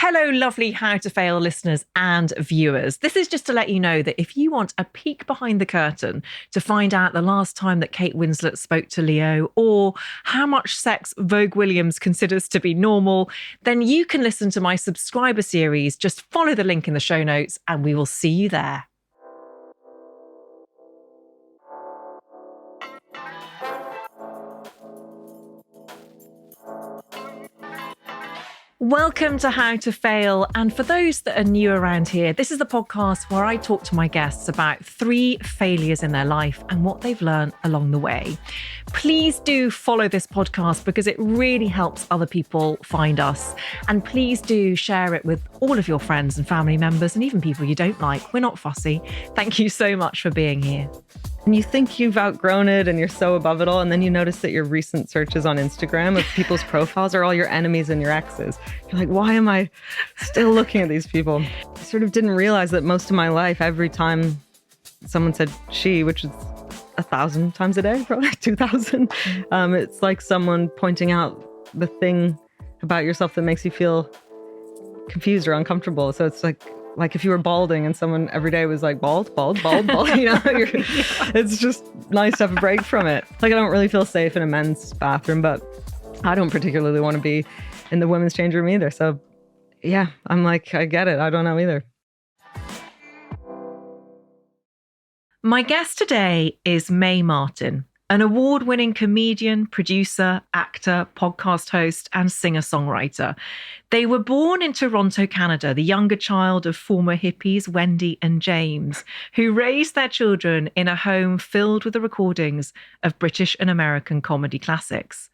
Hello, lovely How to Fail listeners and viewers. This is just to let you know that if you want a peek behind the curtain to find out the last time that Kate Winslet spoke to Leo or how much sex Vogue Williams considers to be normal, then you can listen to my subscriber series. Just follow the link in the show notes and we will see you there. Welcome to How to Fail. And for those that are new around here, this is the podcast where I talk to my guests about 3 failures in their life and what they've learned along the way. Please do follow this podcast because it really helps other people find us. And please do share it with all of your friends and family members and even people you don't like. We're not fussy. Thank you so much for being here. And you think you've outgrown it and you're so above it all. And then you notice that your recent searches on Instagram of people's profiles are all your enemies and your exes. You're like, why am I still looking at these people? I sort of didn't realize that most of my life, every time someone said she, which is 1,000 times a day, probably 2,000, it's like someone pointing out the thing about yourself that makes you feel confused or uncomfortable. So it's like if you were balding and someone every day was like, bald, you know, it's just nice to have a break from it. Like, I don't really feel safe in a men's bathroom, but I don't particularly want to be in the women's change room either. So yeah, I'm like, I get it. I don't know either. My guest today is Mae Martin, an award-winning comedian, producer, actor, podcast host, and singer-songwriter. They were born in Toronto, Canada, the younger child of former hippies Wendy and James, who raised their children in a home filled with the recordings of British and American comedy classics.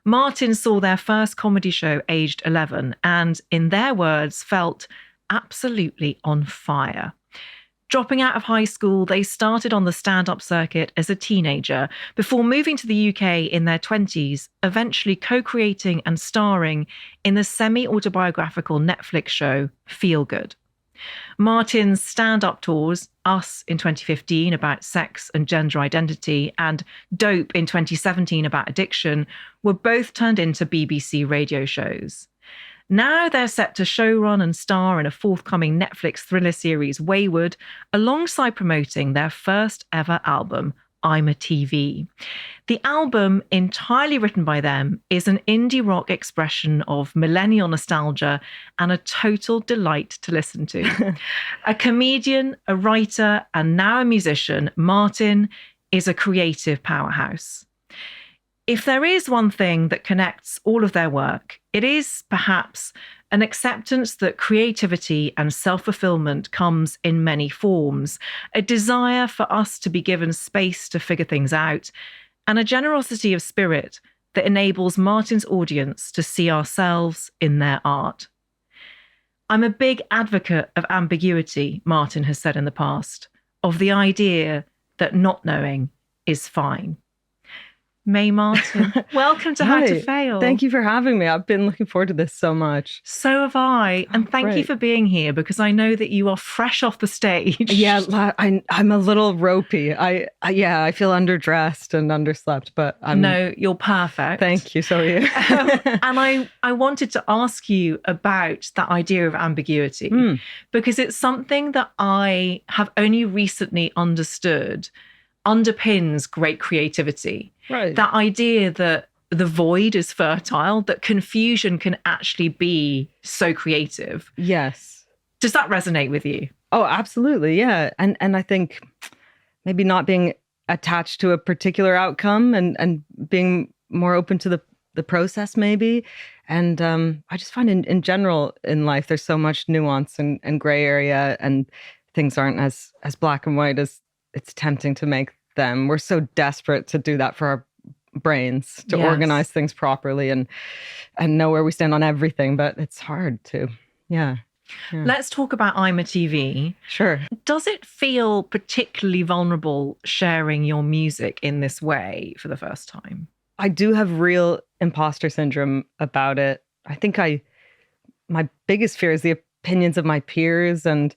Martin saw their first comedy show aged 11 and, in their words, felt absolutely on fire. Dropping out of high school, they started on the stand-up circuit as a teenager before moving to the UK in their 20s, eventually co-creating and starring in the semi-autobiographical Netflix show Feel Good. Martin's stand-up tours, Us in 2015 about sex and gender identity, and Dope in 2017 about addiction, were both turned into BBC radio shows. Now they're set to showrun and star in a forthcoming Netflix thriller series, Wayward, alongside promoting their first ever album, I'm a TV. The album, entirely written by them, is an indie rock expression of millennial nostalgia and a total delight to listen to. A comedian, a writer, and now a musician, Martin is a creative powerhouse. If there is one thing that connects all of their work, it is perhaps an acceptance that creativity and self-fulfillment comes in many forms, a desire for us to be given space to figure things out, and a generosity of spirit that enables Martin's audience to see ourselves in their art. I'm a big advocate of ambiguity, Martin has said in the past, of the idea that not knowing is fine. Mae Martin, welcome to How to Fail. Thank you for having me. I've been looking forward to this so much. So have I. And thank you for being here because I know that you are fresh off the stage. Yeah, I'm a little ropey. I feel underdressed and underslept, but No, you're perfect. Thank you. So are you. And I wanted to ask you about that idea of ambiguity because it's something that I have only recently understood underpins great creativity. Right. That idea that the void is fertile, that confusion can actually be so creative. Yes. Does that resonate with you? Oh, absolutely. Yeah. And I think maybe not being attached to a particular outcome and being more open to the process maybe. And I just find in general in life, there's so much nuance and gray area and things aren't as black and white as it's tempting to make them. We're so desperate to do that for our brains, to organize things properly and know where we stand on everything. But it's hard to, yeah. Let's talk about I'm a TV. Sure. Does it feel particularly vulnerable sharing your music in this way for the first time? I do have real imposter syndrome about it. I think my biggest fear is the opinions of my peers and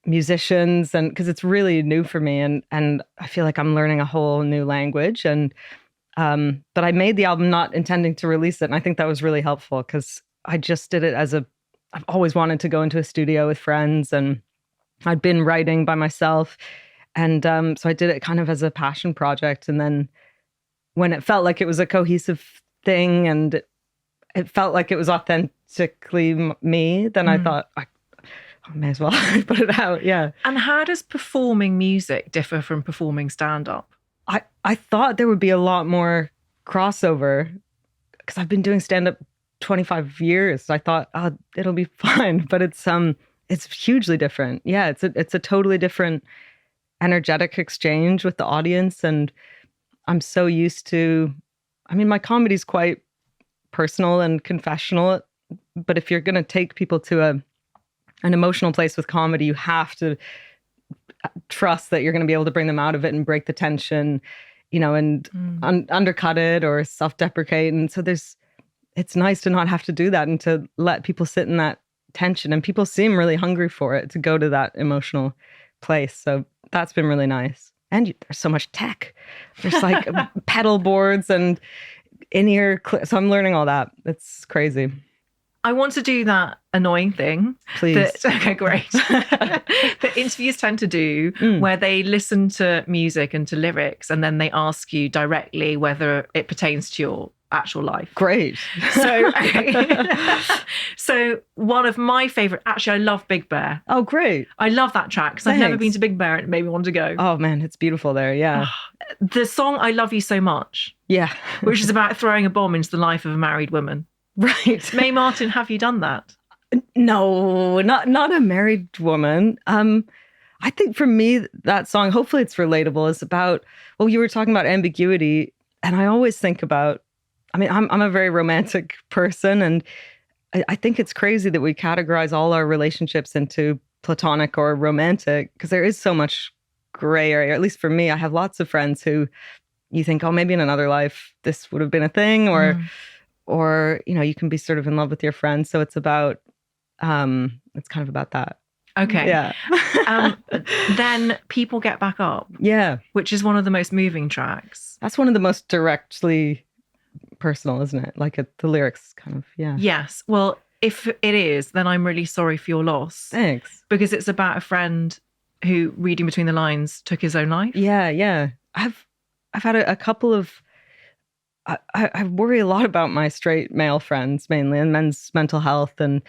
musicians, and because it's really new for me and I feel like I'm learning a whole new language. And but I made the album not intending to release it, and I think that was really helpful because I just did it as a I've always wanted to go into a studio with friends, and I'd been writing by myself. And so I did it kind of as a passion project. And then when it felt like it was a cohesive thing and it felt like it was authentically me, then I thought, I may as well put it out. Yeah. And how does performing music differ from performing stand-up? I thought there would be a lot more crossover because I've been doing stand-up 25 years. I thought, oh, it'll be fine, but it's hugely different. Yeah, it's a totally different energetic exchange with the audience, and I'm so used to. I mean, my comedy's quite personal and confessional, but if you're going to take people to an emotional place with comedy, you have to trust that you're going to be able to bring them out of it and break the tension, and undercut it or self-deprecate. And so it's nice to not have to do that and to let people sit in that tension. And people seem really hungry for it, to go to that emotional place. So that's been really nice. And there's so much tech. There's like pedal boards and in-ear so I'm learning all that. It's crazy. I want to do that annoying thing. Please. Okay, great. That interviews tend to do, where they listen to music and to lyrics, and then they ask you directly whether it pertains to your actual life. Great. So one of my favorite, actually, I love Big Bear. Oh, great. I love that track because I've never been to Big Bear and it made me want to go. Oh, man, it's beautiful there. Yeah. The song I Love You So Much. Yeah. Which is about throwing a bomb into the life of a married woman. Right. Mae Martin, have you done that? No, not a married woman. I think for me, that song, hopefully it's relatable, is about, well, you were talking about ambiguity. And I always think about, I mean, I'm a very romantic person. And I think it's crazy that we categorize all our relationships into platonic or romantic, because there is so much gray area. At least for me, I have lots of friends who you think, oh, maybe in another life, this would have been a thing, or, you can be sort of in love with your friends. So it's about, it's kind of about that. Okay. Yeah. Then People Get Back Up. Yeah. Which is one of the most moving tracks. That's one of the most directly personal, isn't it? Like the lyrics kind of, yeah. Yes. Well, if it is, then I'm really sorry for your loss. Thanks. Because it's about a friend who, reading between the lines, took his own life. Yeah, yeah. I've had a couple of, I worry a lot about my straight male friends, mainly, and men's mental health. And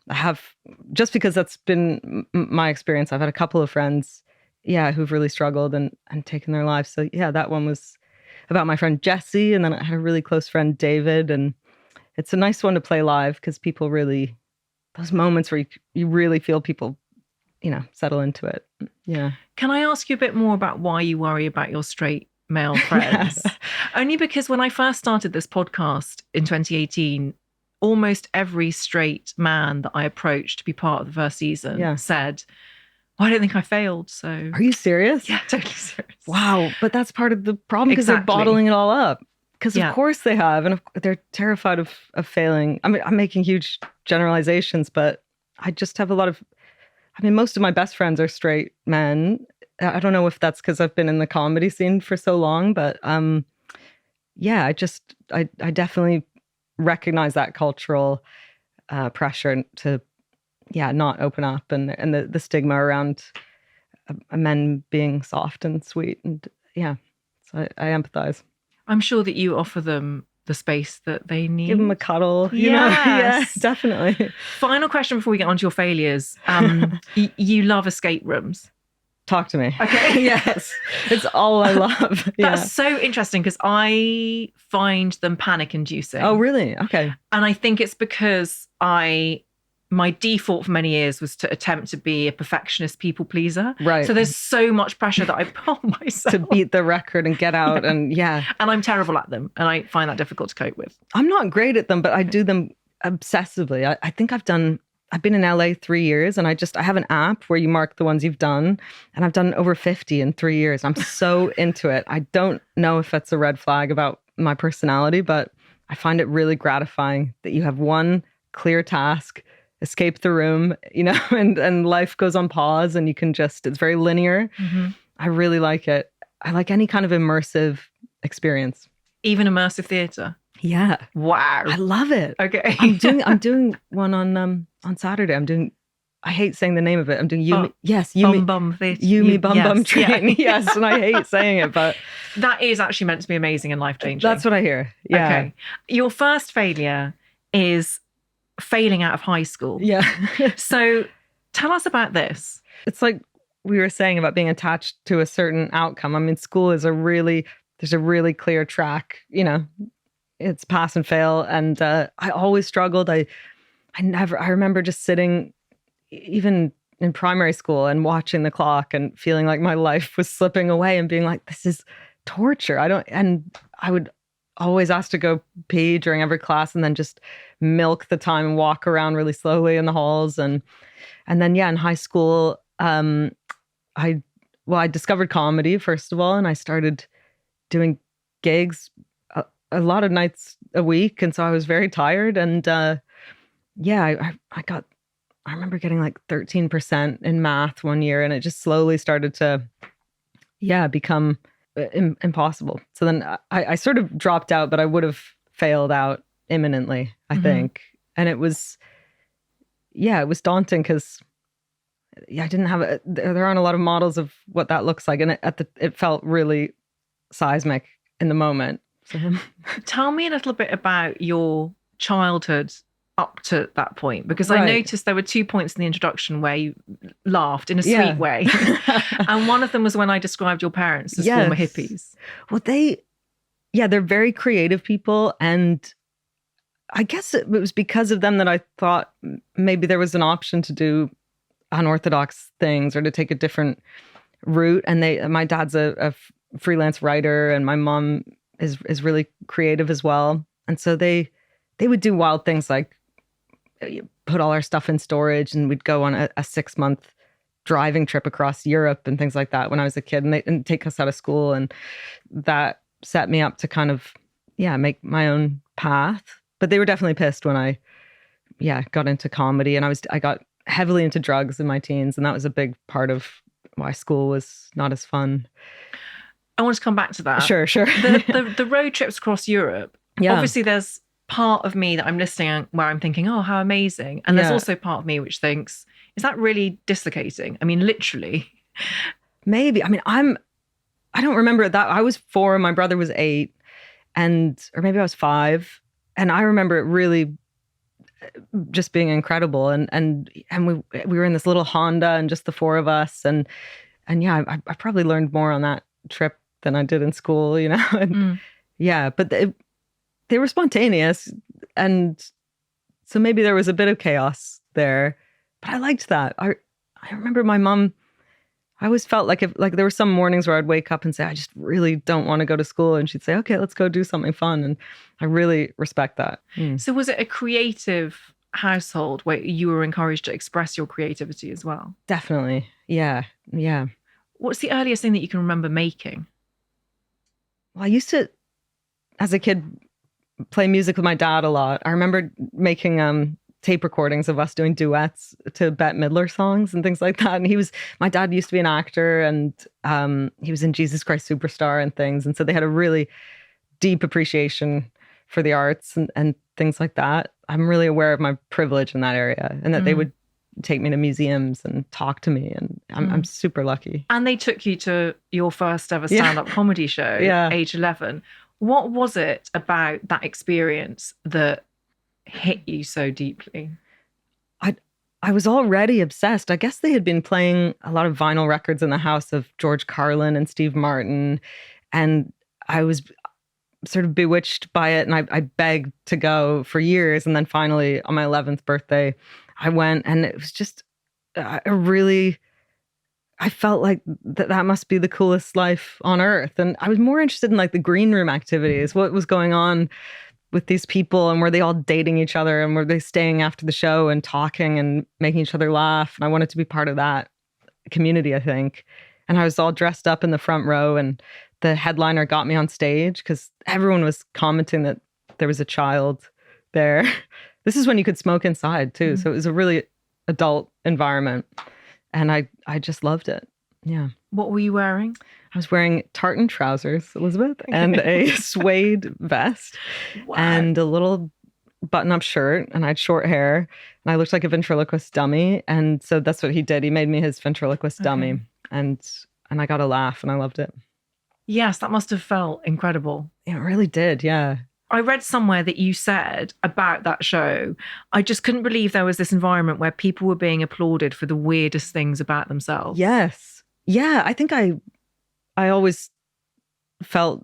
I have, just because that's been my experience, I've had a couple of friends, who've really struggled and taken their lives. So yeah, that one was about my friend Jesse. And then I had a really close friend, David. And it's a nice one to play live because people really, those moments where you really feel people, settle into it. Yeah. Can I ask you a bit more about why you worry about your straight male friends? Only because when I first started this podcast in 2018, almost every straight man that I approached to be part of the first season said, well, I don't think I failed. So are you serious? Yeah, totally serious. Wow. But that's part of the problem, because they're bottling it all up. Because of course they have. And they're terrified of failing. I mean, I'm making huge generalizations, but I just have most of my best friends are straight men. I don't know if that's because I've been in the comedy scene for so long, but I definitely recognize that cultural pressure to not open up, and the stigma around men being soft and sweet, and so I empathize. I'm sure that you offer them the space that they need. Give them a cuddle. Yeah, definitely. Final question before we get on to your failures. You love escape rooms. Talk to me. Okay. Yes. It's all I love. That's so interesting because I find them panic inducing. Oh, really? Okay. And I think it's because my default for many years was to attempt to be a perfectionist people pleaser. Right. So there's so much pressure that I put on myself. To beat the record and get out and And I'm terrible at them. And I find that difficult to cope with. I'm not great at them, but I do them obsessively. I think I've been in LA 3 years, and I have an app where you mark the ones you've done, and I've done over 50 in 3 years. I'm so into it. I don't know if that's a red flag about my personality, but I find it really gratifying that you have one clear task, escape the room, and life goes on pause, and you can it's very linear. Mm-hmm. I really like it. I like any kind of immersive experience. Even immersive theater? Yeah. Wow. I love it. Okay. I'm doing one on on Saturday, I'm doing, I hate saying the name of it. I'm doing Yumi. Yes, Bum Bum Theatre. Yumi Bum Yes, Bum Train. yeah. Yes, and I hate saying it, but That is actually meant to be amazing and life-changing. that's what I hear. Yeah. Okay. Your first failure is failing out of high school. Yeah. So tell us about this. It's like we were saying about being attached to a certain outcome. I mean, school is there's a really clear track, you know, it's pass and fail. And I always struggled. I remember just sitting even in primary school and watching the clock and feeling like my life was slipping away and being like, this is torture. And I would always ask to go pee during every class and then just milk the time and walk around really slowly in the halls. And then, yeah, in high school, I discovered comedy, first of all, and I started doing gigs a lot of nights a week. And so I was very tired. And I remember getting like 13% in math one year, and it just slowly started to, become impossible. So then I sort of dropped out, but I would have failed out imminently, I think. And it was daunting because I didn't have there aren't a lot of models of what that looks like. And it felt really seismic in the moment. So. Tell me a little bit about your childhood up to that point, because I noticed there were 2 points in the introduction where you laughed in a sweet way. And one of them was when I described your parents as former hippies. Well, they're very creative people. And I guess it was because of them that I thought maybe there was an option to do unorthodox things or to take a different route. And my dad's a freelance writer, and my mom is really creative as well. And so they would do wild things like put all our stuff in storage, and we'd go on a 6-month driving trip across Europe and things like that when I was a kid, and they'd take us out of school. And that set me up to kind of, make my own path. But they were definitely pissed when I, got into comedy, and I got heavily into drugs in my teens. And that was a big part of why school was not as fun. I want to come back to that. Sure. The road trips across Europe. Yeah. Obviously, there's part of me that I'm listening where I'm thinking, oh, how amazing. And there's also part of me which thinks, is that really dislocating? I mean, literally. Maybe. I mean, I don't remember that. I was 4, my brother was 8, or maybe I was 5. And I remember it really just being incredible. And we were in this little Honda and just the 4 of us. And I probably learned more on that trip than I did in school, you know? And but they were spontaneous. And so maybe there was a bit of chaos there, but I liked that. I remember my mom, I always felt like there were some mornings where I'd wake up and say, I just really don't want to go to school. And she'd say, okay, let's go do something fun. And I really respect that. So was it a creative household where you were encouraged to express your creativity as well? Definitely. Yeah. What's the earliest thing that you can remember making? Well, I used to, as a kid, play music with my dad a lot. I remember making tape recordings of us doing duets to Bette Midler songs and things like that. And my dad used to be an actor, and he was in Jesus Christ Superstar and things. And so they had a really deep appreciation for the arts and things like that. I'm really aware of my privilege in that area, and that they would take me to museums and talk to me. And I'm super lucky. And they took you to your first ever stand-up comedy show, age 11. What was it about that experience that hit you so deeply? I was already obsessed. I guess they had been playing a lot of vinyl records in the house of George Carlin and Steve Martin. And I was sort of bewitched by it. And I begged to go for years. And then finally on my 11th birthday, I went, and it was just I felt like that must be the coolest life on earth. And I was more interested in like the green room activities, what was going on with these people, and were they all dating each other, and were they staying after the show and talking and making each other laugh? And I wanted to be part of that community, I think. And I was all dressed up in the front row, and the headliner got me on stage because everyone was commenting that there was a child there. This is when you could smoke inside too. So it was a really adult environment. And I just loved it. Yeah. What were you wearing? I was wearing tartan trousers, Elizabeth, and a suede vest, and a little button-up shirt and I had short hair and I looked like a ventriloquist dummy. And so that's what he did. He made me his ventriloquist dummy and I got a laugh and I loved it. Yes, that must have felt incredible. It really did, yeah. I read somewhere that you said about that show, I just couldn't believe there was this environment where people were being applauded for the weirdest things about themselves. Yes. Yeah, I think I always felt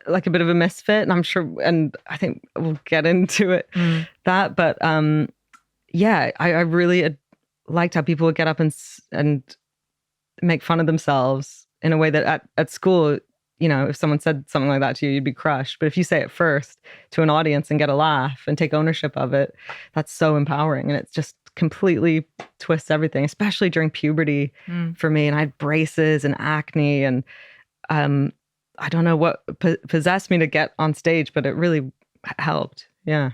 like a bit of a misfit, and I'm sure, and I think we'll get into it, but yeah, I really liked how people would get up and make fun of themselves in a way that at school, you know, if someone said something like that to you, you'd be crushed. But if you say it first to an audience and get a laugh and take ownership of it, that's so empowering. And it just completely twists everything, especially during puberty for me. And I had braces and acne and I don't know what possessed me to get on stage, but it really helped. Yeah.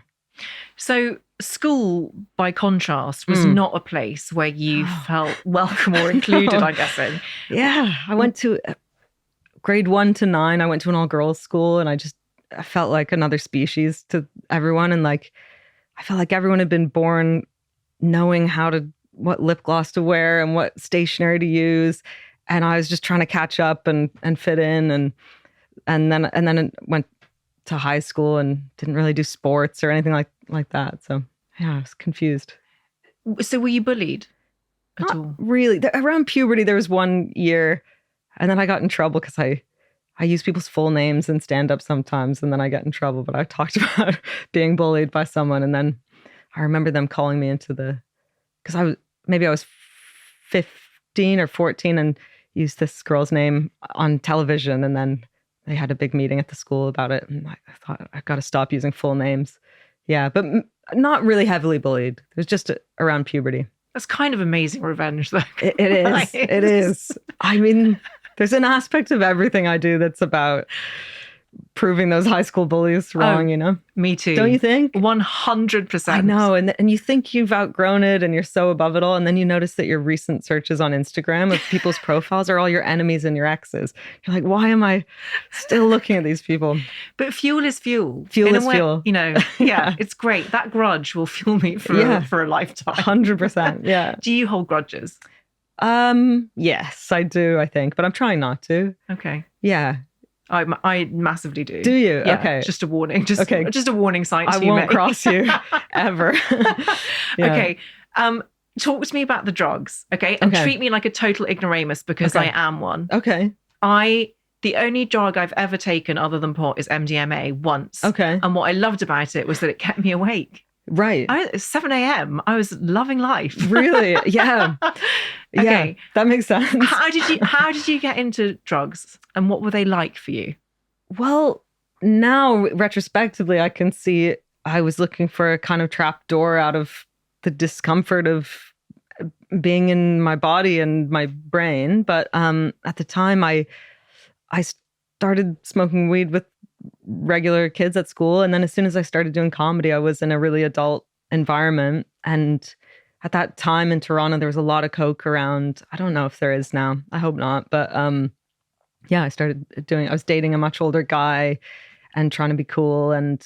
So school, by contrast, was not a place where you felt welcome or included, I'm guessing. Yeah. I went to grade 1 to 9. I went to an all-girls school and I felt like another species to everyone. And like, I felt like everyone had been born knowing what lip gloss to wear and what stationery to use. And I was just trying to catch up and fit in. And then it went to high school and didn't really do sports or anything like that. So yeah, I was confused. So were you bullied at all? Really. Around puberty, there was one year, and then I got in trouble because I use people's full names in stand-up sometimes, and then I get in trouble. But I talked about being bullied by someone, and then I remember them calling me into because I was 15 or 14 and used this girl's name on television, and then they had a big meeting at the school about it. And I thought, I've got to stop using full names. Yeah, but not really heavily bullied. It was just around puberty. That's kind of amazing revenge, though. It is. It is. I mean, there's an aspect of everything I do that's about proving those high school bullies wrong, you know? Me too. Don't you think? 100%. I know. And you think you've outgrown it and you're so above it all. And then you notice that your recent searches on Instagram of people's profiles are all your enemies and your exes. You're like, why am I still looking at these people? But fuel is fuel. Fuel is fuel. You know, yeah, it's great. That grudge will fuel me for a lifetime. 100%. Yeah. Do you hold grudges? Yes, I do, I think. But I'm trying not to. Okay. Yeah. I massively do. Do you? Yeah, okay. Just a warning. Just a warning sign to you. I won't cross you ever. Yeah. Okay. Talk to me about the drugs. Okay. And treat me like a total ignoramus because I am one. Okay. The only drug I've ever taken other than pot is MDMA once. Okay. And what I loved about it was that it kept me awake. Right. It's 7 a.m. I was loving life. Really? Yeah. Yeah. Okay. That makes sense. How did you get into drugs and what were they like for you? Well, now retrospectively, I can see I was looking for a kind of trap door out of the discomfort of being in my body and my brain. But at the time, I started smoking weed with regular kids at school. And then as soon as I started doing comedy, I was in a really adult environment. And at that time in Toronto, there was a lot of coke around. I don't know if there is now. I hope not. But yeah, I was dating a much older guy and trying to be cool. And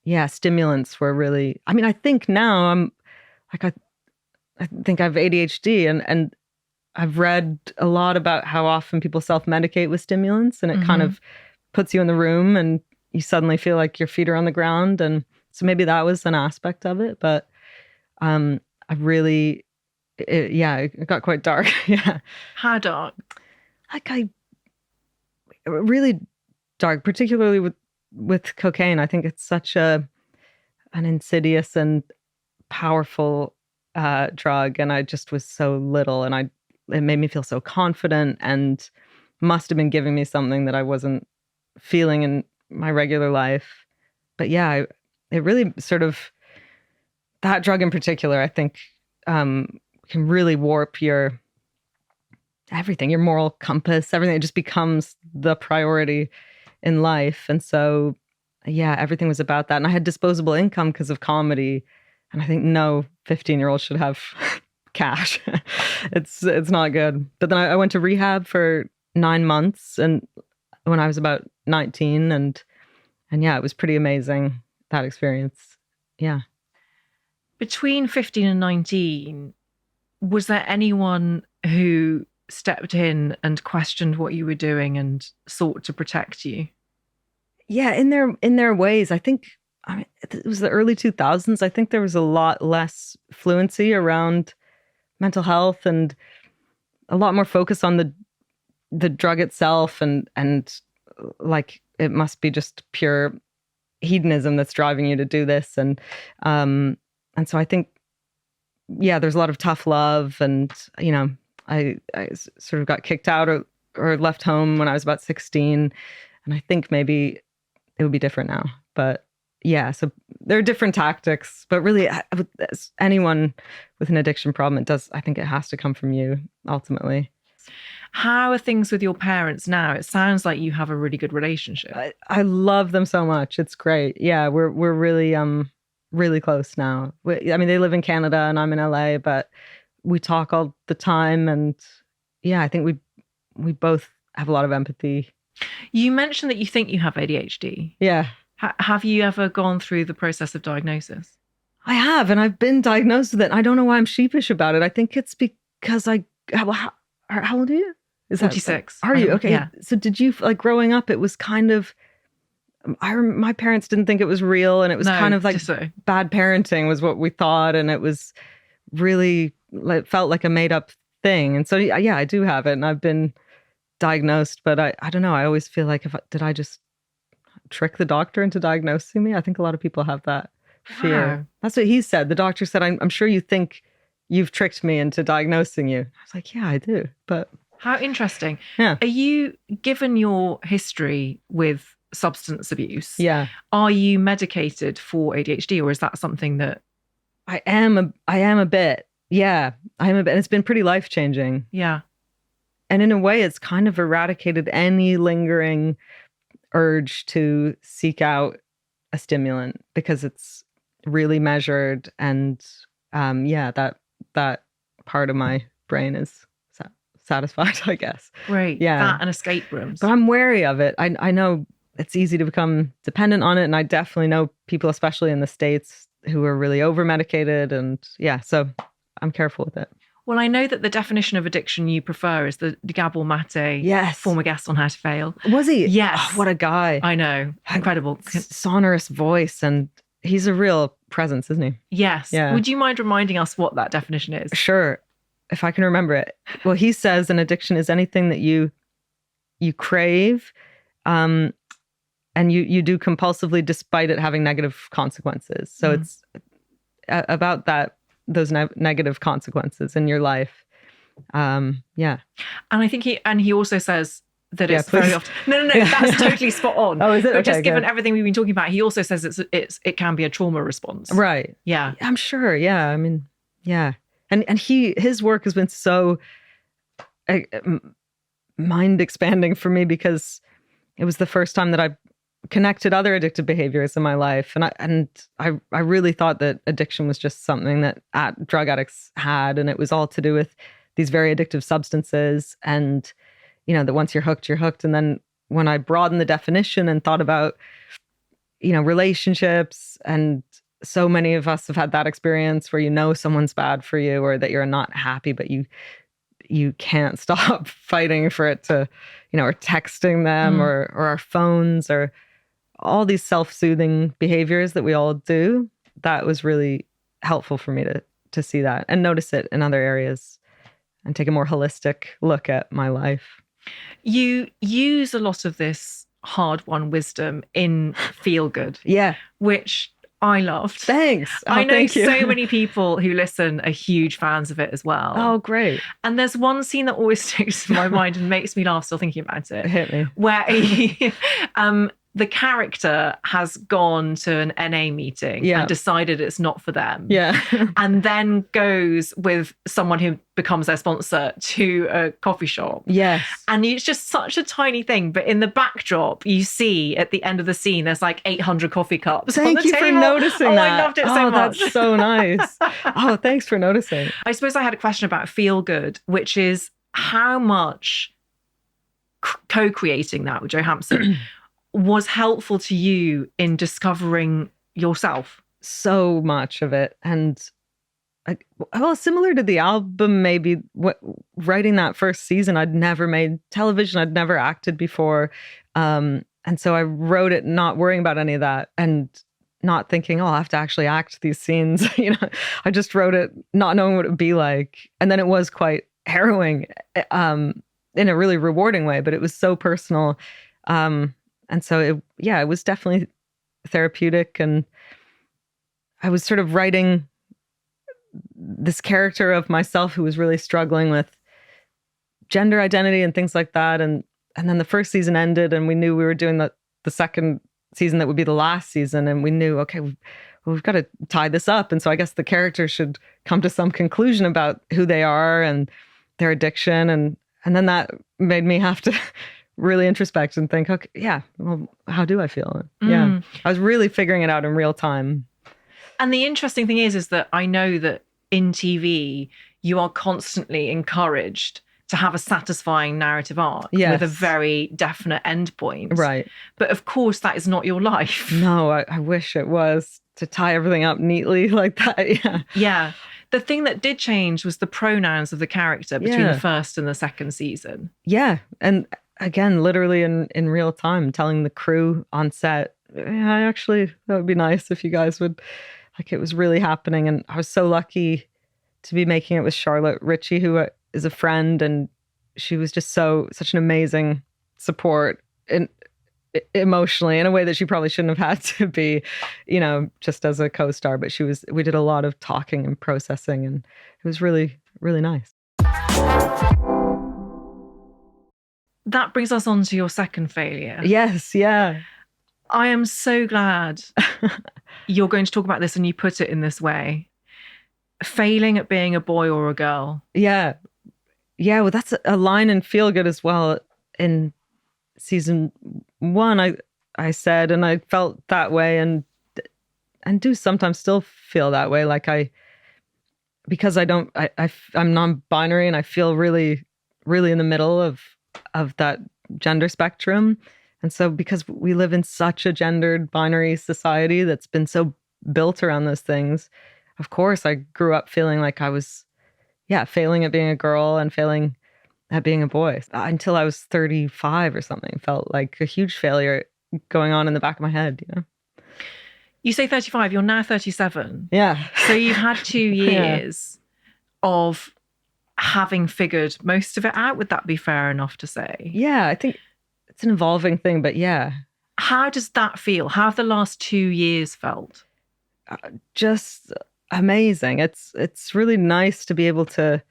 yeah, stimulants were really, I mean, I think now I'm like, I think I have ADHD and I've read a lot about how often people self-medicate with stimulants and it kind of puts you in the room and you suddenly feel like your feet are on the ground. And so maybe that was an aspect of it, but it got quite dark. Yeah. How dark? Like really dark, particularly with cocaine. I think it's such an insidious and powerful drug. And I just was so little and it made me feel so confident and must have been giving me something that I wasn't feeling in my regular life. But yeah, it really sort of, that drug in particular, I think can really warp your everything, your moral compass, everything. It just becomes the priority in life. And so, yeah, everything was about that. And I had disposable income because of comedy. And I think no 15-year-old should have cash. It's not good. But then I went to rehab for 9 months and when I was about 19 and yeah, it was pretty amazing. that experience. Yeah. Between 15 and 19, was there anyone who stepped in and questioned what you were doing and sought to protect you? Yeah, in their ways. I think it was the early 2000s. I think there was a lot less fluency around mental health and a lot more focus on the drug itself and like it must be just pure hedonism that's driving you to do this. And so I think, yeah, there's a lot of tough love. And, you know, I sort of got kicked out or left home when I was about 16. And I think maybe it would be different now. But yeah, so there are different tactics. But really, as anyone with an addiction problem, I think it has to come from you ultimately. How are things with your parents now? It sounds like you have a really good relationship. I love them so much. It's great. Yeah, we're really really close now. I mean, they live in Canada and I'm in LA, but we talk all the time. And yeah, I think we both have a lot of empathy. You mentioned that you think you have ADHD. Yeah. Have you ever gone through the process of diagnosis? I have, and I've been diagnosed with it. I don't know why I'm sheepish about it. I think it's because how old are you? Is 46. Are you? Okay. Yeah. So did you, like, growing up, it was kind of, my parents didn't think it was real, and it was kind of like bad parenting was what we thought, and it was really, like, felt like a made up thing. And so, yeah, I do have it, and I've been diagnosed, but I don't know. I always feel like, did I just trick the doctor into diagnosing me? I think a lot of people have that fear. Wow. That's what he said. The doctor said, I'm sure you think you've tricked me into diagnosing you. I was like, yeah, I do. But how interesting. Yeah. Are you, given your history with substance abuse, yeah, are you medicated for ADHD, or is that something that... I am a bit. Yeah, I am a bit. And it's been pretty life-changing. Yeah. And in a way, it's kind of eradicated any lingering urge to seek out a stimulant because it's really measured. And yeah, that part of my brain is satisfied, I guess. Right. Yeah. That and escape rooms. But I'm wary of it. I know it's easy to become dependent on it. And I definitely know people, especially in the States, who are really over-medicated. And yeah, so I'm careful with it. Well, I know that the definition of addiction you prefer is the Gabor Mate, yes, former guest on How to Fail. Was he? Yes. Oh, what a guy. I know. Incredible. Sonorous voice. And he's a real presence, isn't he? Yes. Yeah. Would you mind reminding us what that definition is? Sure. If I can remember it. Well, he says an addiction is anything that you crave and you do compulsively despite it having negative consequences. So it's about those negative consequences in your life. Yeah. And I think he also says that it's very often... No, that's totally spot on. Oh, is it? But okay, just given good. everything we've been talking about, he also says it can be a trauma response. Right. Yeah. I'm sure. Yeah. I mean, yeah. And his work has been so mind expanding for me because it was the first time that I connected other addictive behaviors in my life. And I really thought that addiction was just something that drug addicts had. And it was all to do with these very addictive substances. And, you know, that once you're hooked, you're hooked. And then when I broadened the definition and thought about, you know, relationships, and so many of us have had that experience where you know someone's bad for you or that you're not happy, but you can't stop fighting for it to, you know, or texting them or our phones or all these self-soothing behaviors that we all do. That was really helpful for me to see that and notice it in other areas and take a more holistic look at my life. You use a lot of this hard-won wisdom in Feel Good. Yeah. Which I loved. Thanks. Oh, I know thank you. so many people who listen are huge fans of it as well. Oh, great. And there's one scene that always sticks in my mind and makes me laugh still thinking about it. Hit me. Where the character has gone to an NA meeting and decided it's not for them. Yeah. And then goes with someone who becomes their sponsor to a coffee shop. Yes. And it's just such a tiny thing. But in the backdrop, you see at the end of the scene, there's like 800 coffee cups. Thank you for noticing that. I loved it so much. That's so nice. Oh, thanks for noticing. I suppose I had a question about Feel Good, which is how much co-creating that with Joe Hampson was helpful to you in discovering yourself. So much of it. And well, similar to the album, maybe writing that first season, I'd never made television. I'd never acted before. And so I wrote it not worrying about any of that and not thinking, oh, I'll have to actually act these scenes. I just wrote it not knowing what it would be like. And then it was quite harrowing in a really rewarding way, but it was so personal. And so it was definitely therapeutic. And I was sort of writing this character of myself who was really struggling with gender identity and things like that. And then the first season ended and we knew we were doing the second season that would be the last season. And we knew, okay, we've got to tie this up. And so I guess the character should come to some conclusion about who they are and their addiction. And then that made me have to really introspect and think, okay, yeah, well, how do I feel? Yeah. I was really figuring it out in real time. And the interesting thing is that I know that in TV, you are constantly encouraged to have a satisfying narrative arc with a very definite endpoint. Right. But of course, that is not your life. No, I wish it was, to tie everything up neatly like that. Yeah. Yeah. The thing that did change was the pronouns of the character between the first and the second season. Yeah. And again, literally in real time, telling the crew on set, actually, that would be nice if you guys would, like, it was really happening. And I was so lucky to be making it with Charlotte Ritchie, who is a friend, and she was just such an amazing support and emotionally in a way that she probably shouldn't have had to be, just as a co-star. But we did a lot of talking and processing, and it was really, really nice. That brings us on to your second failure. Yes, yeah. I am so glad you're going to talk about this and you put it in this way. Failing at being a boy or a girl. Yeah. Yeah, well, that's a line in Feel Good as well. In season 1, I said, and I felt that way and do sometimes still feel that way. Like because I'm non-binary and I feel really, really in the middle of that gender spectrum. And so because we live in such a gendered binary society that's been so built around those things, of course, I grew up feeling like I was, failing at being a girl and failing at being a boy until I was 35 or something. Felt like a huge failure going on in the back of my head, You say 35, you're now 37. Yeah. So you've had 2 years of having figured most of it out. Would that be fair enough to say? Yeah, I think it's an evolving thing, but yeah. How does that feel? How have the last 2 years felt? Just amazing. It's really nice to be able to,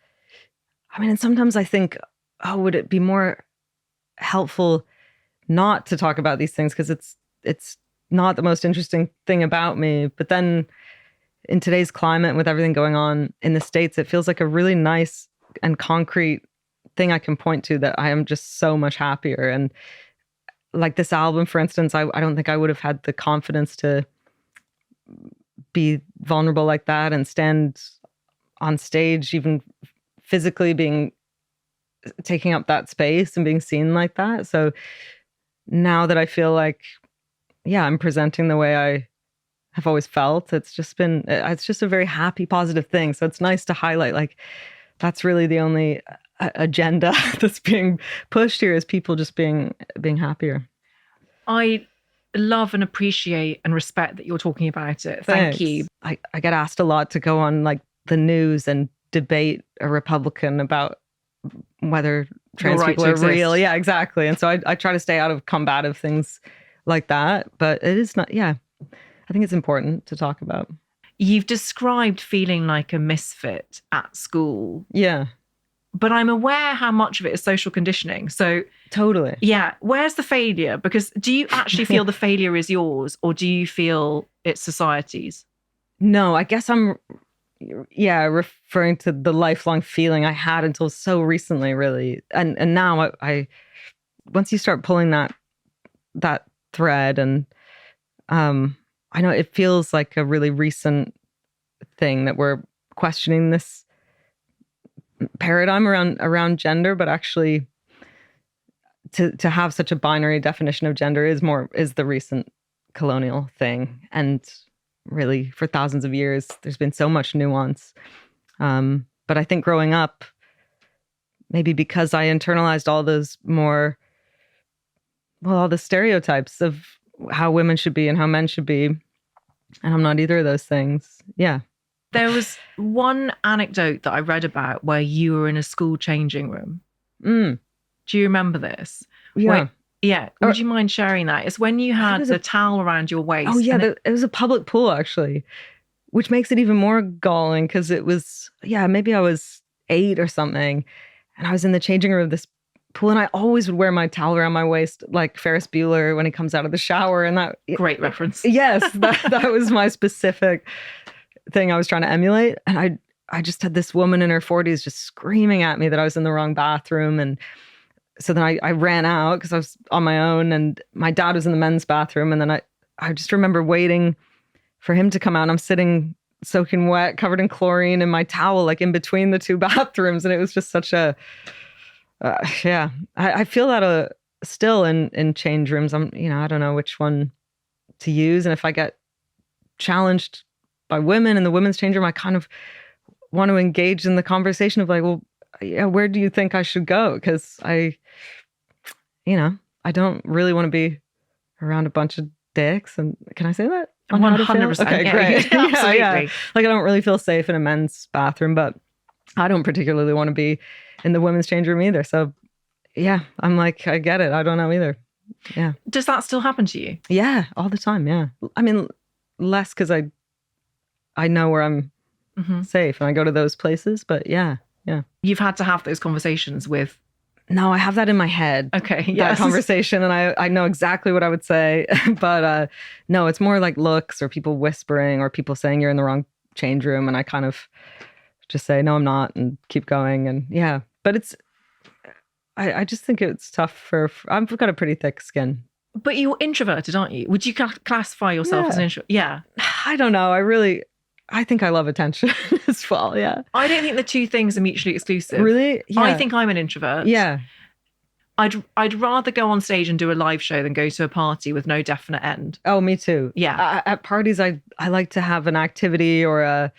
and sometimes I think, would it be more helpful not to talk about these things because it's not the most interesting thing about me. But then in today's climate, with everything going on in the States, it feels like a really nice and concrete thing I can point to that I am just so much happier. And like this album, for instance, I don't think I would have had the confidence to be vulnerable like that and stand on stage, even physically taking up that space and being seen like that. So now that I feel like, I'm presenting the way I have always felt, it's just a very happy, positive thing. So it's nice to highlight, like, that's really the only agenda that's being pushed here, is people just being happier. I love and appreciate and respect that you're talking about it. Thanks. Thank you. I get asked a lot to go on like the news and debate a Republican about whether trans people are real. Yeah, exactly. And so I try to stay out of combative things like that. But it is not, I think it's important to talk about. You've described feeling like a misfit at school. Yeah. But I'm aware how much of it is social conditioning. So totally. Yeah. Where's the failure? Because do you actually feel the failure is yours, or do you feel it's society's? No, I guess I'm, referring to the lifelong feeling I had until so recently, really. And now I once you start pulling that thread, and I know it feels like a really recent thing that we're questioning this paradigm around gender, but actually to have such a binary definition of gender is the recent colonial thing. And really for thousands of years. There's been so much nuance. But I think growing up, maybe because I internalized all those all the stereotypes of how women should be and how men should be. And I'm not either of those things. Yeah. There was one anecdote that I read about where you were in a school changing room. Do you remember this? Yeah. Yeah. Would you mind sharing that? It's when you had the towel around your waist. Oh, yeah. It was a public pool, actually, which makes it even more galling because it was, maybe I was 8 or something. And I was in the changing room of this pool, and I always would wear my towel around my waist like Ferris Bueller when he comes out of the shower. And that great reference. Yes, that was my specific thing I was trying to emulate. And I just had this woman in her 40s just screaming at me that I was in the wrong bathroom. And so then I ran out because I was on my own, and my dad was in the men's bathroom. And then I just remember waiting for him to come out. And I'm sitting soaking wet, covered in chlorine, and my towel like in between the two bathrooms. And it was just such a, I feel that still in change rooms. I don't know which one to use. And if I get challenged by women in the women's change room, I kind of want to engage in the conversation of like, well, where do you think I should go? Because I don't really want to be around a bunch of dicks. And can I say that? 100%. Okay, great. Absolutely. Like I don't really feel safe in a men's bathroom, but I don't particularly want to be in the women's change room either. So yeah, I'm like, I get it. I don't know either. Yeah. Does that still happen to you? Yeah, all the time. Yeah. I mean, less because I know where I'm safe and I go to those places, but yeah. You've had to have those conversations with... No, I have that in my head. Okay, that conversation, and I know exactly what I would say. But no, it's more like looks or people whispering or people saying you're in the wrong change room, and I kind of just say, no, I'm not, and keep going. And yeah, but I just think it's tough I've got a pretty thick skin. But you're introverted, aren't you? Would you classify yourself as an introvert? Yeah. I don't know. I think I love attention as well. Yeah. I don't think the two things are mutually exclusive. Really? Yeah. I think I'm an introvert. Yeah. I'd rather go on stage and do a live show than go to a party with no definite end. Oh, me too. Yeah. At parties, I like to have an activity or I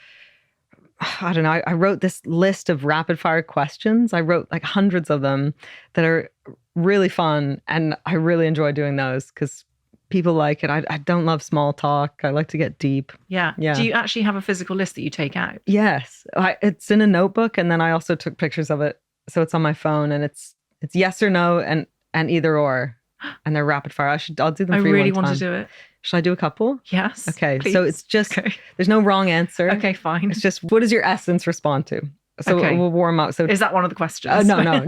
don't know. I wrote this list of rapid fire questions. I wrote like hundreds of them that are really fun. And I really enjoy doing those because people like it. I don't love small talk. I like to get deep. Yeah. Do you actually have a physical list that you take out? Yes. It's in a notebook, and then I also took pictures of it. So it's on my phone, and it's yes or no and either or. And they're rapid fire. I'll do them for you one time. I really want to do it. Should I do a couple? Yes. Okay. Please. So it's just, there's no wrong answer. Okay, fine. It's just, what does your essence respond to? So we'll warm up. So is that one of the questions? No.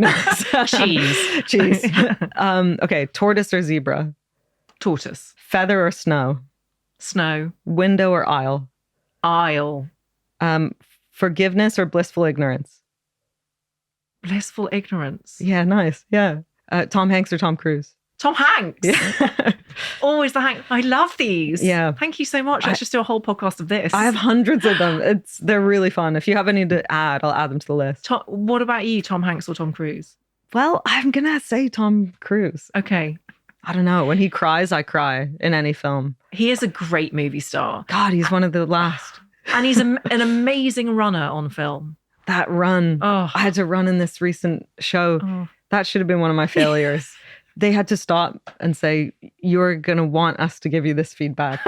Cheese. Okay. Tortoise or zebra? Tortoise. Feather or snow? Snow. Window or aisle? Aisle. Forgiveness or blissful ignorance? Blissful ignorance. Yeah, nice. Yeah. Tom Hanks or Tom Cruise? Tom Hanks. Yeah. Always the Hanks. I love these. Yeah. Thank you so much. Let's just do a whole podcast of this. I have hundreds of them. They're really fun. If you have any to add, I'll add them to the list. What about you, Tom Hanks or Tom Cruise? Well, I'm going to say Tom Cruise. Okay. I don't know. When he cries, I cry in any film. He is a great movie star. God, he's one of the last. And he's an amazing runner on film. That run. Oh. I had to run in this recent show. Oh. That should have been one of my failures. They had to stop and say, you're going to want us to give you this feedback.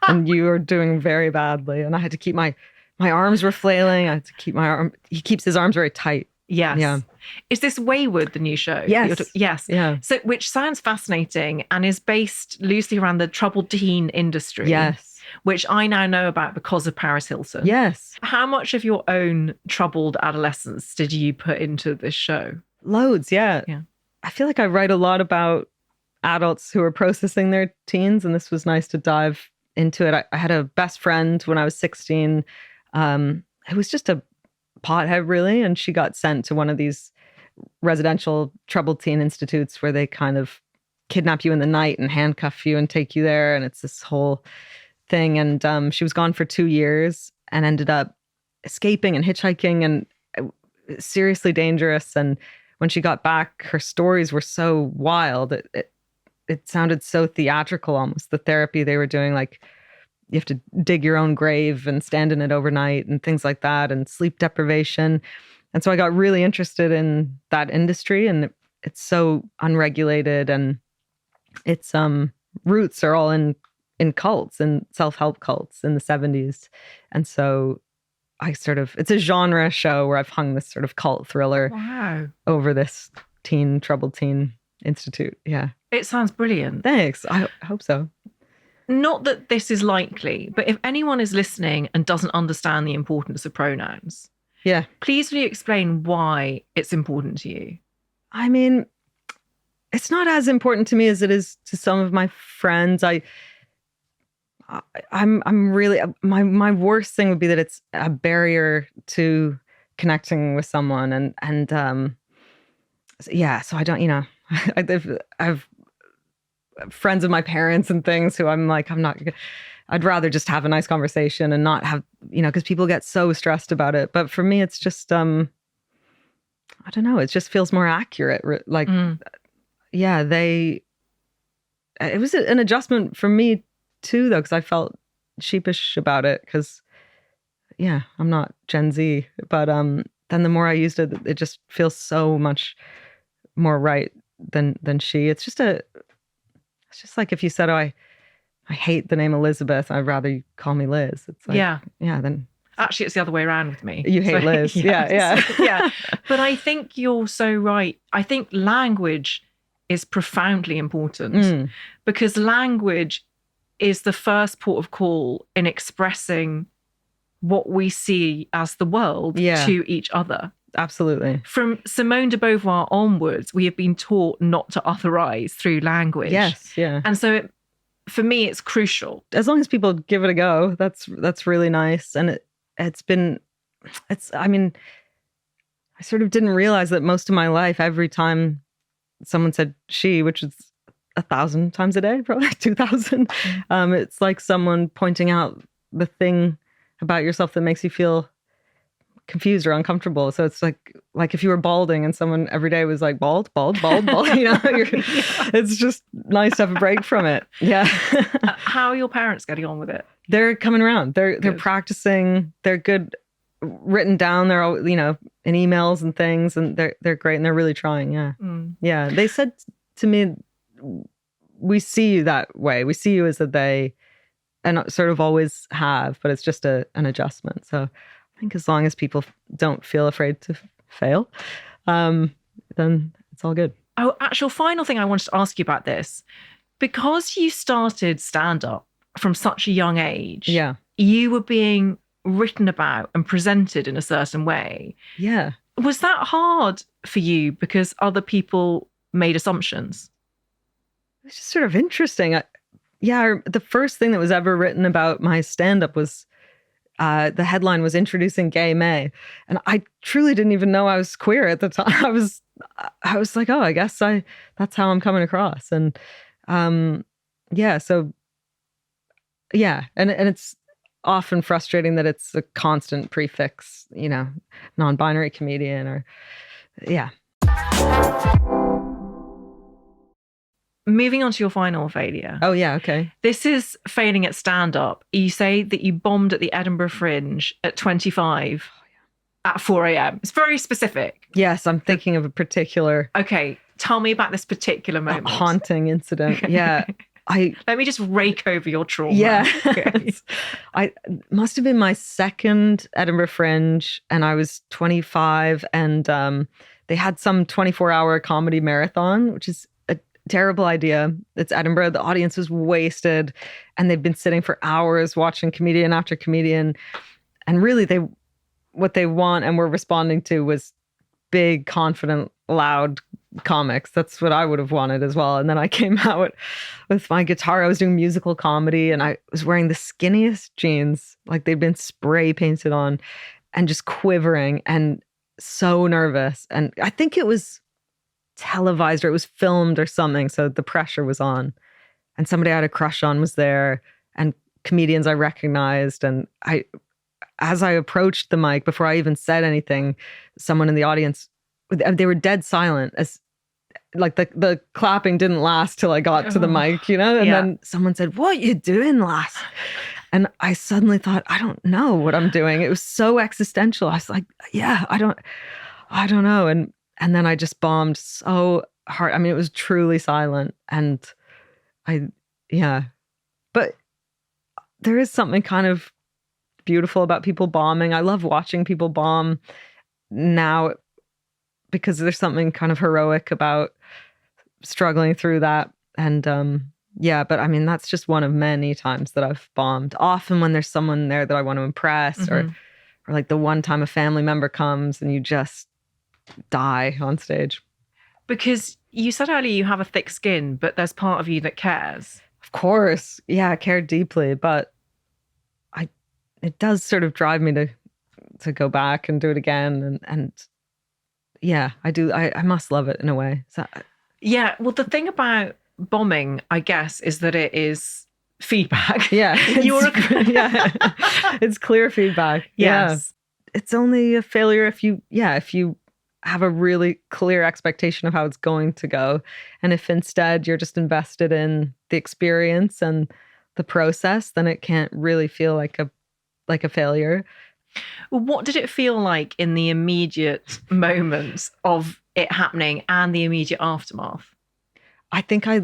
And you are doing very badly. And I had to keep my arms were flailing. I had to keep my arm. He keeps his arms very tight. Yes. Yeah. Is this Wayward, the new show? Yes. Yes. Yeah. So, which sounds fascinating and is based loosely around the troubled teen industry. Yes. Which I now know about because of Paris Hilton. Yes. How much of your own troubled adolescence did you put into this show? Loads, yeah. Yeah. I feel like I write a lot about adults who are processing their teens, and this was nice to dive into it. I had a best friend when I was 16 who was just a pothead, really, and she got sent to one of these residential troubled teen institutes where they kind of kidnap you in the night and handcuff you and take you there, and it's this whole thing. And she was gone for 2 years and ended up escaping and hitchhiking and seriously dangerous. And when she got back, her stories were so wild. It sounded so theatrical almost, the therapy they were doing. Like you have to dig your own grave and stand in it overnight and things like that, and sleep deprivation. And so I got really interested in that industry, and it's so unregulated, and its roots are all in cults and self-help cults in the 70s. And so it's a genre show where I've hung this sort of cult thriller over this troubled teen institute. Yeah. It sounds brilliant. Thanks. I hope so. Not that this is likely, but if anyone is listening and doesn't understand the importance of pronouns, please will you explain why it's important to you? I mean, it's not as important to me as it is to some of my friends. I'm really, my worst thing would be that it's a barrier to connecting with someone. And so I don't, I've friends of my parents and things who I'd rather just have a nice conversation and not have, because people get so stressed about it. But for me, it's just, I don't know, it just feels more accurate. Like, it was an adjustment for me too, though, because I felt sheepish about it because, I'm not Gen Z. But then the more I used it, it just feels so much more right than she. It's just like if you said, "Oh, I hate the name Elizabeth. I'd rather you call me Liz." It's like, then actually, it's the other way around with me. You hate Liz. Yeah. But I think you're so right. I think language is profoundly important because language is the first port of call in expressing what we see as the world to each other. Absolutely. From Simone de Beauvoir onwards, we have been taught not to otherize through language. Yes, yeah. And so for me, it's crucial. As long as people give it a go, that's really nice. And I sort of didn't realize that most of my life, every time someone said she, which is 1,000 times a day, probably 2,000. It's like someone pointing out the thing about yourself that makes you feel confused or uncomfortable. So it's like if you were balding and someone every day was like bald, it's just nice to have a break from it. Yeah. How are your parents getting on with it? They're coming around. They're practicing. They're good, written down. They're all, in emails and things, and they're great, and they're really trying. Yeah. Yeah. They said to me, we see you that way. We see you as a they, and sort of always have, but it's just an adjustment. So I think as long as people don't feel afraid to fail, then it's all good. Oh, actual final thing I wanted to ask you about this, because you started stand-up from such a young age, you were being written about and presented in a certain way. Yeah. Was that hard for you because other people made assumptions? It's just sort of interesting. The first thing that was ever written about my stand-up was the headline was "Introducing Gay Mae," and I truly didn't even know I was queer at the time. I was like, oh, I guess that's how I'm coming across, and and it's often frustrating that it's a constant prefix, non-binary comedian or Moving on to your final failure. Oh, yeah, okay. This is failing at stand-up. You say that you bombed at the Edinburgh Fringe at 25 at 4 a.m. It's very specific. Yes, I'm thinking of a particular... Okay, tell me about this particular moment. Haunting incident. Yeah. Let me just rake over your trauma. Yeah. Okay. I must have been my second Edinburgh Fringe, and I was 25, and they had some 24-hour comedy marathon, which is terrible idea. It's Edinburgh. The audience was wasted, and they've been sitting for hours watching comedian after comedian. And really, what they want and were responding to was big, confident, loud comics. That's what I would have wanted as well. And then I came out with my guitar. I was doing musical comedy, and I was wearing the skinniest jeans, like they'd been spray painted on, and just quivering and so nervous. And I think it was televised or it was filmed or something, so the pressure was on, and somebody I had a crush on was there, and comedians I recognized. And as I approached the mic, before I even said anything, someone in the audience, they were dead silent, as like the clapping didn't last till I got to the mic, and then someone said, "What you doing, lass?" And I suddenly thought, I don't know what I'm doing. It was so existential. I was like, yeah, I don't know. And then I just bombed so hard. I mean, it was truly silent. And yeah. But there is something kind of beautiful about people bombing. I love watching people bomb now because there's something kind of heroic about struggling through that. And yeah, but I mean, that's just one of many times that I've bombed. Often when there's someone there that I want to impress, or like the one time a family member comes and you just die on stage. Because you said earlier you have a thick skin, but there's part of you that cares. Of course. Yeah, I care deeply, but it does sort of drive me to go back and do it again. And yeah, I do. I must love it in a way. So, yeah. Well, the thing about bombing, I guess, is that it is feedback. Yeah. It's clear feedback. Yes. Yeah. It's only a failure if you have a really clear expectation of how it's going to go. And if instead you're just invested in the experience and the process, then it can't really feel like a failure. Well, what did it feel like in the immediate moments of it happening and the immediate aftermath? I think I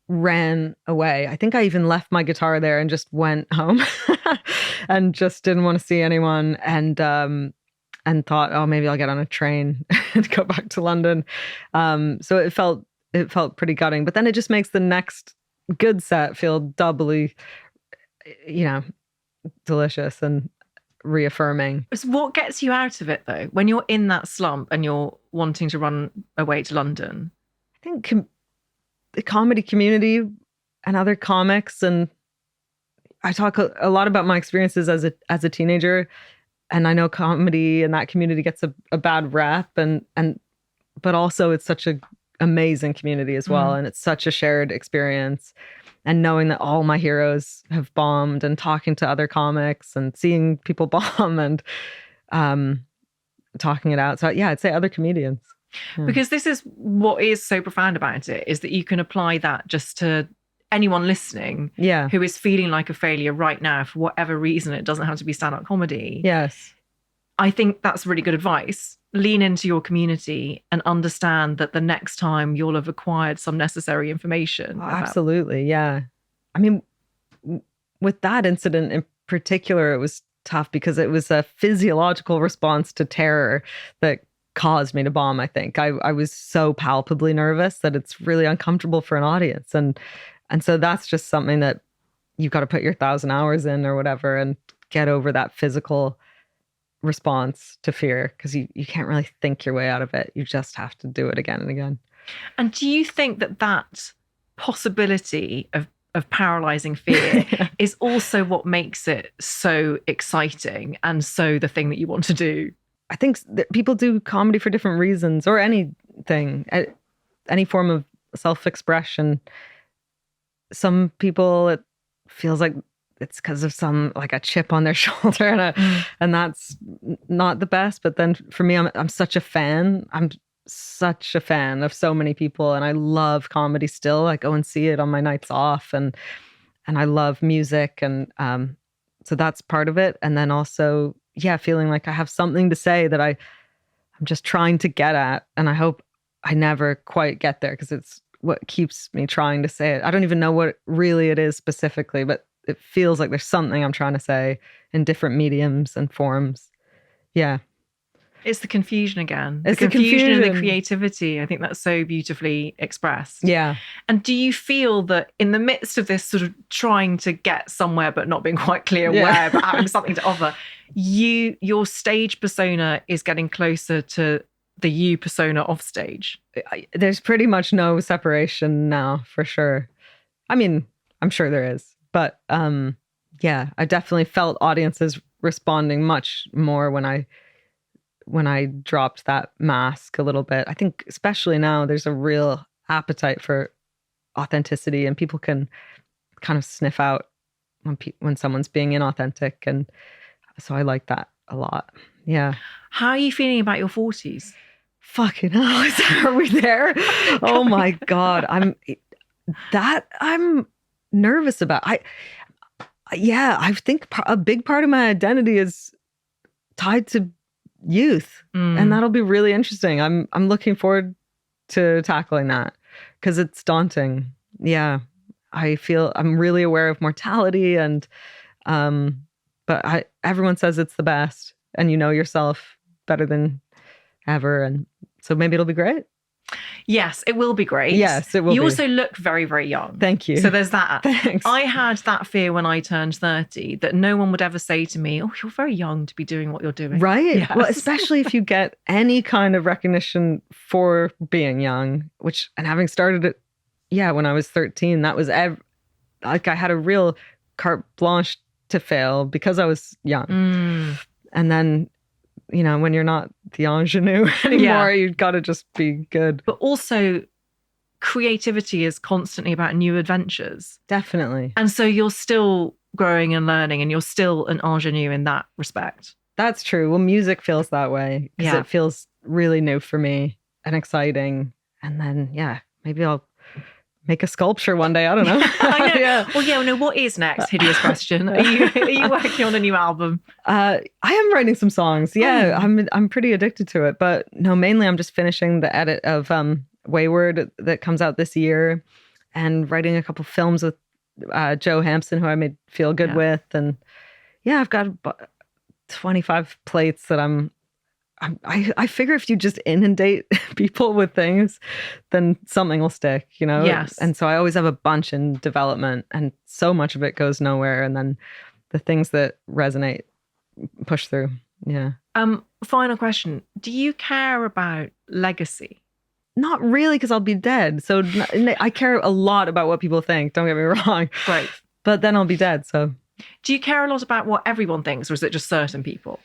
ran away. I think I even left my guitar there and just went home and just didn't want to see anyone, and thought, oh, maybe I'll get on a train and go back to London. So it felt pretty gutting, but then it just makes the next good set feel doubly, delicious and reaffirming. So what gets you out of it though, when you're in that slump and you're wanting to run away to London? I think the comedy community and other comics, and I talk a lot about my experiences as a teenager, and I know comedy and that community gets a bad rap, but also it's such an amazing community as well, and it's such a shared experience. And knowing that all my heroes have bombed, and talking to other comics and seeing people bomb and talking it out. So yeah, I'd say other comedians. Yeah. Because this is what is so profound about it, is that you can apply that just to anyone listening who is feeling like a failure right now for whatever reason. It doesn't have to be stand-up comedy. Yes. I think that's really good advice. Lean into your community and understand that the next time you'll have acquired some necessary information. Absolutely. Yeah. I mean, with that incident in particular, it was tough because it was a physiological response to terror that caused me to bomb. I think I was so palpably nervous that it's really uncomfortable for an audience. And so that's just something that you've got to put your 1,000 hours in or whatever and get over that physical response to fear, because you can't really think your way out of it. You just have to do it again and again. And do you think that possibility of paralyzing fear is also what makes it so exciting and so the thing that you want to do? I think that people do comedy for different reasons, or anything, any form of self-expression. Some people, it feels like it's because of some, like, a chip on their shoulder, and that's not the best. But then for me, I'm such a fan. I'm such a fan of so many people, and I love comedy still. I go and see it on my nights off, and I love music, and so that's part of it. And then also, feeling like I have something to say that I'm just trying to get at, and I hope I never quite get there, because it's what keeps me trying to say it. I don't even know what really it is specifically, but it feels like there's something I'm trying to say in different mediums and forms. Yeah. It's the confusion again. It's the confusion and the creativity. I think that's so beautifully expressed. Yeah. And do you feel that in the midst of this sort of trying to get somewhere but not being quite clear where, but having something to offer, your stage persona is getting closer to the you persona off stage? There's pretty much no separation now, for sure. I mean, I'm sure there is. But I definitely felt audiences responding much more when I dropped that mask a little bit. I think especially now there's a real appetite for authenticity, and people can kind of sniff out when someone's being inauthentic. And so I like that a lot. Yeah. How are you feeling about your 40s? Fucking hell, are we there? Oh my God. I'm nervous about. Yeah, I think a big part of my identity is tied to youth, and that'll be really interesting. I'm looking forward to tackling that because it's daunting. Yeah, I feel I'm really aware of mortality, and but everyone says it's the best, and you know yourself better than ever, and so maybe it'll be great. Yes, it will be great. Yes, it will. You also look very, very young. Thank you. So there's that. Thanks. I had that fear when I turned 30 that no one would ever say to me, "Oh, you're very young to be doing what you're doing." Right. Yes. Well, especially if you get any kind of recognition for being young, and having started it, when I was 13, that was like I had a real carte blanche to fail because I was young. And then, when you're not the ingenue anymore, you've got to just be good. But also, creativity is constantly about new adventures. Definitely. And so you're still growing and learning, and you're still an ingenue in that respect. That's true. Well, music feels that way because it feels really new for me and exciting. And then, maybe I'll make a sculpture one day. I don't know. I know. Well, no. What is next? Hideous question. Are you working on a new album? I am writing some songs. Yeah, I'm pretty addicted to it. But no, mainly I'm just finishing the edit of Wayward that comes out this year, and writing a couple films with Joe Hampson, who I made Feel Good with, and I've got 25 plates that I figure if you just inundate people with things, then something will stick, Yes. And so I always have a bunch in development, and so much of it goes nowhere, and then the things that resonate push through. Yeah. Final question: do you care about legacy? Not really, because I'll be dead. So I care a lot about what people think. Don't get me wrong. Right. But then I'll be dead. So do you care a lot about what everyone thinks, or is it just certain people?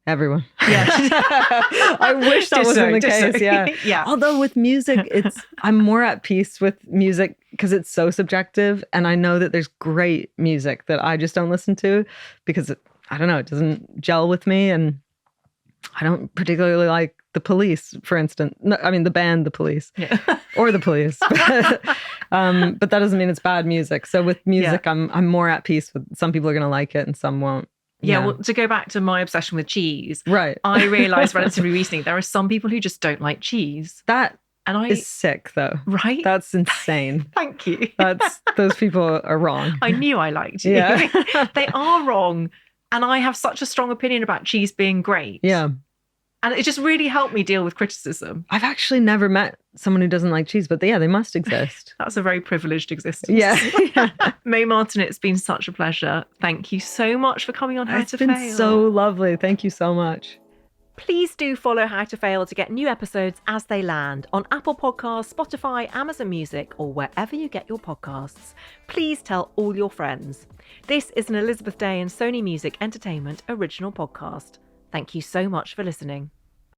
Everyone. Yeah. I wish that wasn't the case. Yeah. Yeah. Although with music, I'm more at peace with music because it's so subjective. And I know that there's great music that I just don't listen to because I don't know, it doesn't gel with me. And I don't particularly like The Police, for instance. No, I mean, the band The Police or The Police. But that doesn't mean it's bad music. So with music, I'm more at peace with some people are going to like it and some won't. Yeah, well, to go back to my obsession with cheese, right? I realized relatively recently there are some people who just don't like cheese. That is sick, though. Right? That's insane. Thank you. Those people are wrong. I knew I liked you. Yeah. They are wrong. And I have such a strong opinion about cheese being great. Yeah. And it just really helped me deal with criticism. I've actually never met someone who doesn't like cheese, but they must exist. That's a very privileged existence. Yeah. Mae Martin, it's been such a pleasure. Thank you so much for coming on How to Fail. It's been so lovely. Thank you so much. Please do follow How to Fail to get new episodes as they land on Apple Podcasts, Spotify, Amazon Music, or wherever you get your podcasts. Please tell all your friends. This is an Elizabeth Day and Sony Music Entertainment original podcast. Thank you so much for listening.